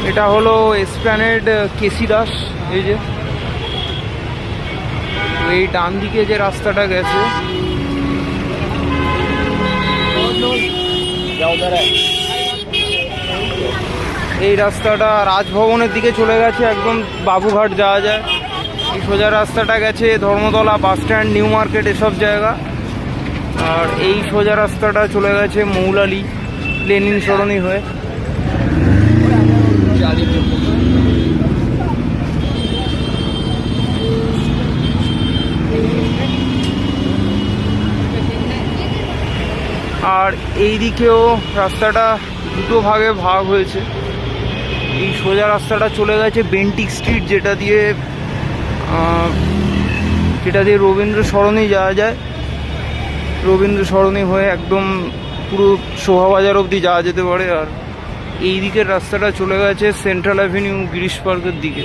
এটা হলো এসপ্ল্যানেড কেসি দাস। এই যে এই ডান দিকে যে রাস্তাটা গেছে, এই রাস্তাটা রাজভবনের দিকে চলে গেছে, একদম বাবুঘাট যাওয়া যায়। এই সোজা রাস্তাটা গেছে Dharmatala, bus stand, new market, এসব জায়গা। আর এই সোজা রাস্তাটা চলে গেছে মৌলালি, লেনিন সরণি হয়ে। আর এই দিকেও রাস্তাটা দুটো ভাগে ভাগ হয়েছে। এই সোজা রাস্তাটা চলে গেছে বেন্টিক স্ট্রিট, যেটা দিয়ে রবীন্দ্র সরণি যাওয়া যায়। রবীন্দ্র সরণি হয়ে একদম পুরো শোভাবাজার অবধি যাওয়া যেতে পারে। আর এই দিকের রাস্তাটা চলে গেছে সেন্ট্রাল অ্যাভিনিউ, গিরিশ পার্কের দিকে।